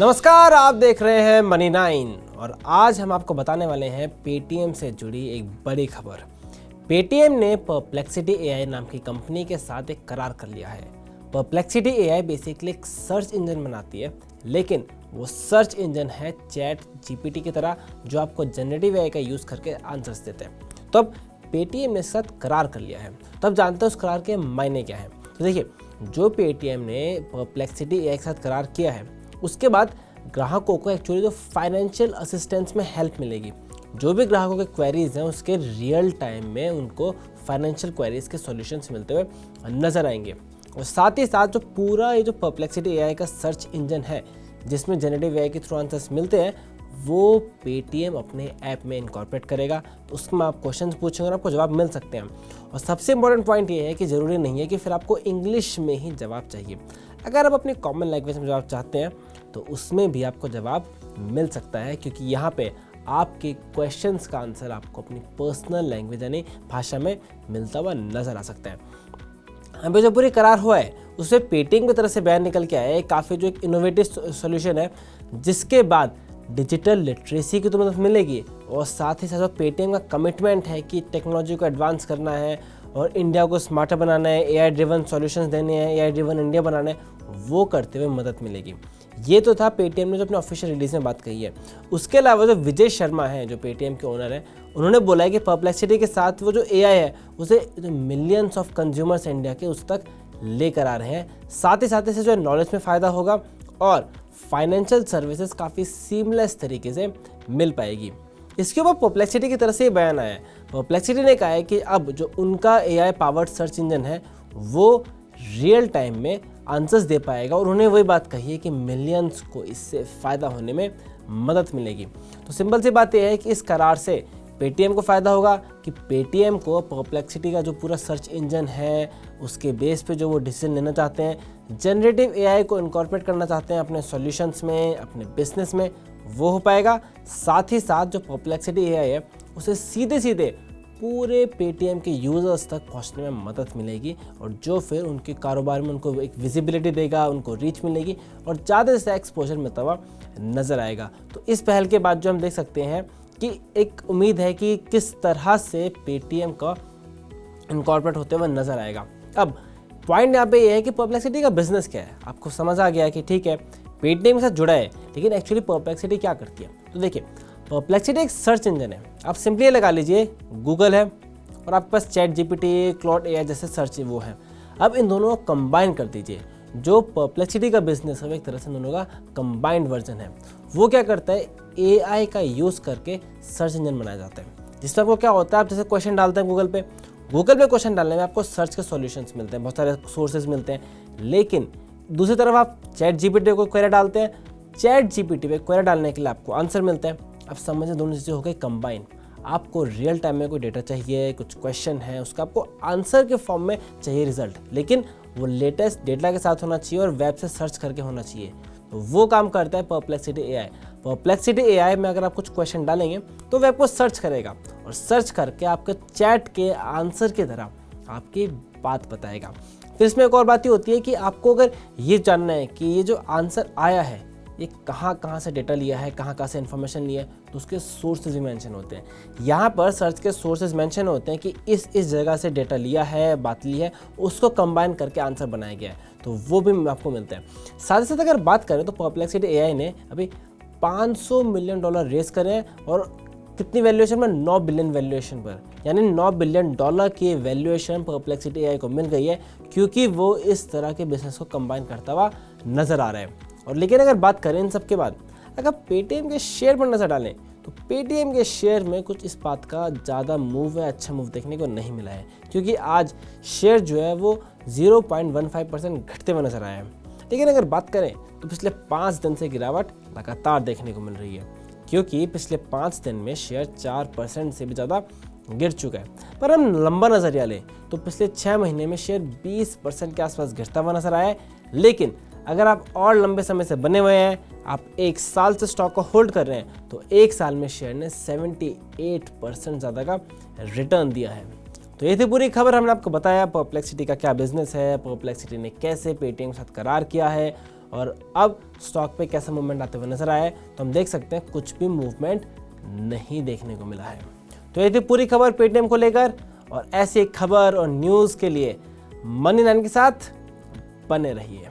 नमस्कार, आप देख रहे हैं मनी 9 और आज हम आपको बताने वाले हैं पेटीएम से जुड़ी एक बड़ी खबर। पेटीएम ने परप्लेक्सिटी एआई नाम की कंपनी के साथ एक करार कर लिया है। परप्लेक्सिटी एआई बेसिकली एक सर्च इंजन बनाती है, लेकिन वो सर्च इंजन है चैट जीपीटी की तरह जो आपको जनरेटिव एआई का यूज़ करके आंसर्स देते हैं। तो अब पेटीएम ने इसके साथ करार कर लिया है। तो अब जानते हैं उस करार के मायने क्या हैं। तो देखिए, जो पेटीएम ने परप्लेक्सिटी एआई के साथ करार किया है, उसके बाद ग्राहकों को एक्चुअली जो फाइनेंशियल असिस्टेंस में हेल्प मिलेगी। जो भी ग्राहकों के क्वेरीज हैं उसके रियल टाइम में उनको फाइनेंशियल क्वेरीज के सॉल्यूशंस मिलते हुए नजर आएंगे। और साथ ही साथ जो पूरा ये जो परप्लेक्सिटी एआई का सर्च इंजन है जिसमें जनरेटिव एआई के थ्रू आंसर्स मिलते हैं, वो पेटीएम अपने ऐप में इनकॉर्पोरेट करेगा। तो उसमें आप क्वेश्चन पूछेंगे और आपको जवाब मिल सकते हैं। और सबसे इंपॉर्टेंट पॉइंट ये है कि ज़रूरी नहीं है कि फिर आपको इंग्लिश में ही जवाब चाहिए। अगर आप अपनी कॉमन लैंग्वेज में जवाब चाहते हैं तो उसमें भी आपको जवाब मिल सकता है, क्योंकि यहाँ पे आपके क्वेश्चंस का आंसर आपको अपनी पर्सनल लैंग्वेज यानी भाषा में मिलता हुआ नज़र आ सकता है। अभी जो पूरी करार हुआ है उसमें पेटीएम की तरफ से बयान निकल के आया है, काफ़ी जो एक इनोवेटिव सोल्यूशन है जिसके बाद डिजिटल लिटरेसी की तो मदद मिलेगी और साथ ही साथ पेटीएम का कमिटमेंट है कि टेक्नोलॉजी को एडवांस करना है और इंडिया को स्मार्टर बनाना है, एआई ड्रिवन सॉल्यूशंस देने हैं, एआई ड्रिवन इंडिया बनाना है, वो करते हुए मदद मिलेगी। ये तो था पेटीएम ने जो अपने ऑफिशियल रिलीज में बात कही है। उसके अलावा जो विजय शर्मा है, जो पेटीएम के ओनर हैं, उन्होंने बोला है कि परप्लेक्सिटी के साथ वो जो एआई है उसे मिलियंस ऑफ कंज्यूमर्स इंडिया के उस तक लेकर आ रहे हैं। साथ ही साथ इससे जो नॉलेज में फ़ायदा होगा और फाइनेंशियल सर्विसेज काफ़ी सीमलेस तरीके से मिल पाएगी। इसके ऊपर परप्लेक्सिटी की तरफ से ये बयान आया है। परप्लेक्सिटी ने कहा है कि अब जो उनका एआई पावर्ड सर्च इंजन है वो रियल टाइम में आंसर्स दे पाएगा और उन्होंने वही बात कही है कि मिलियंस को इससे फ़ायदा होने में मदद मिलेगी। तो सिंपल सी बात यह है कि इस करार से पेटीएम को फ़ायदा होगा कि पेटीएम को परप्लेक्सिटी का जो पूरा सर्च इंजन है उसके बेस पे जो वो डिसीजन लेना चाहते हैं, जनरेटिव एआई को इनकॉर्पोरेट करना चाहते हैं अपने सॉल्यूशंस में, अपने बिजनेस में, वो हो पाएगा। साथ ही साथ जो परप्लेक्सिटी एआई है उसे सीधे सीधे पूरे पेटीएम के यूज़र्स तक पहुंचने में मदद मिलेगी और जो फिर उनके कारोबार में उनको एक विजिबिलिटी देगा, उनको रीच मिलेगी और ज़्यादा से एक्सपोजर मिलता हुआ नज़र आएगा। तो इस पहल के बाद जो हम देख सकते हैं कि एक उम्मीद है कि किस तरह से पेटीएम का इनकॉर्पोरेट होते हुए नज़र आएगा। अब पॉइंट यहाँ पे ये है कि परप्लेक्सिटी का बिजनेस क्या है। आपको समझ आ गया कि ठीक है पेटीएम के साथ जुड़ा है, लेकिन एक्चुअली परप्लेक्सिटी क्या करती है। तो देखिए, परप्लेक्सिटी एक सर्च इंजन है। आप सिंपली लगा लीजिए गूगल है और आपके पास चैट जीपीटी, क्लॉड एआई जैसे सर्च वो है। अब इन दोनों को कंबाइन कर दीजिए। जो परप्लेक्सिटी का बिजनेस है वो एक तरह से दोनों का कंबाइंड वर्जन है। वो क्या करता है, एआई का यूज़ करके सर्च इंजन बनाया जाता है। जिसमें आपको क्या होता है, आप जैसे क्वेश्चन डालते हैं गूगल पे क्वेश्चन डालने में आपको सर्च के सॉल्यूशंस मिलते हैं, बहुत सारे सोर्सेज मिलते हैं। लेकिन दूसरी तरफ आप चैट जीपीटी को क्वेरी डालते हैं, चैट जीपीटी पे क्वेरी डालने के लिए आपको आंसर मिलते हैं। अब समझिए दोनों चीज़ें हो गई कंबाइन। आपको रियल टाइम में कोई डेटा चाहिए, कुछ क्वेश्चन है, उसका आपको आंसर के फॉर्म में चाहिए रिजल्ट, लेकिन वो लेटेस्ट डेटा के साथ होना चाहिए और वेब से सर्च करके होना चाहिए। तो वो काम करता है परप्लेक्सिटी एआई। परप्लेक्सिटी एआई में अगर आप कुछ क्वेश्चन डालेंगे तो वेब को सर्च करेगा और सर्च करके आपके चैट के आंसर की तरह आपकी बात बताएगा। फिर इसमें एक और बात ये होती है कि आपको अगर ये जानना है कि ये जो आंसर आया है ये कहाँ से डेटा लिया है, कहाँ से इन्फॉर्मेशन लिया है, तो उसके सोर्सेज भी मेंशन होते हैं। यहाँ पर सर्च के सोर्सेज मेंशन होते हैं कि इस जगह से डेटा लिया है, बात ली है, उसको कंबाइन करके आंसर बनाया गया है, तो वो भी आपको मिलता है। साथ ही साथ अगर बात करें तो परप्लेक्सिटी एआई ने अभी $500 मिलियन रेज करे हैं और कितनी वैल्यूएशन में, 9 बिलियन वैल्यूएशन पर, यानी $9 बिलियन की वैल्यूएशन परप्लेक्सिटी एआई को मिल गई है, क्योंकि वो इस तरह के बिजनेस को कंबाइन करता हुआ नजर आ रहा है। और लेकिन अगर बात करें इन सब के बाद, अगर पेटीएम के शेयर पर नजर डालें तो पेटीएम के शेयर में कुछ इस बात का ज़्यादा मूव है, अच्छा मूव देखने को नहीं मिला है, क्योंकि आज शेयर जो है वो 0.15% घटते हुए नजर आया है। लेकिन अगर बात करें तो पिछले 5 दिन से गिरावट लगातार देखने को मिल रही है, क्योंकि पिछले 5 दिन में शेयर 4% से भी ज़्यादा गिर चुका है। पर हम लंबा नज़रिया लें तो पिछले 6 महीने में शेयर 20% के आसपास गिरता हुआ नजर आया है। लेकिन अगर आप और लंबे समय से बने हुए हैं, आप 1 साल से स्टॉक को होल्ड कर रहे हैं, तो 1 साल में शेयर ने 78% ज़्यादा का रिटर्न दिया है। तो ये थी पूरी खबर। हमने आपको बताया परप्लेक्सिटी का क्या बिजनेस है, परप्लेक्सिटी ने कैसे पेटीएम के साथ करार किया है और अब स्टॉक पे कैसा मूवमेंट आते हुए नजर आया है। तो हम देख सकते हैं कुछ भी मूवमेंट नहीं देखने को मिला है। तो ये थी पूरी खबर पेटीएम को लेकर, और ऐसी खबर और न्यूज़ के लिए मनी9 के साथ बने रहिए।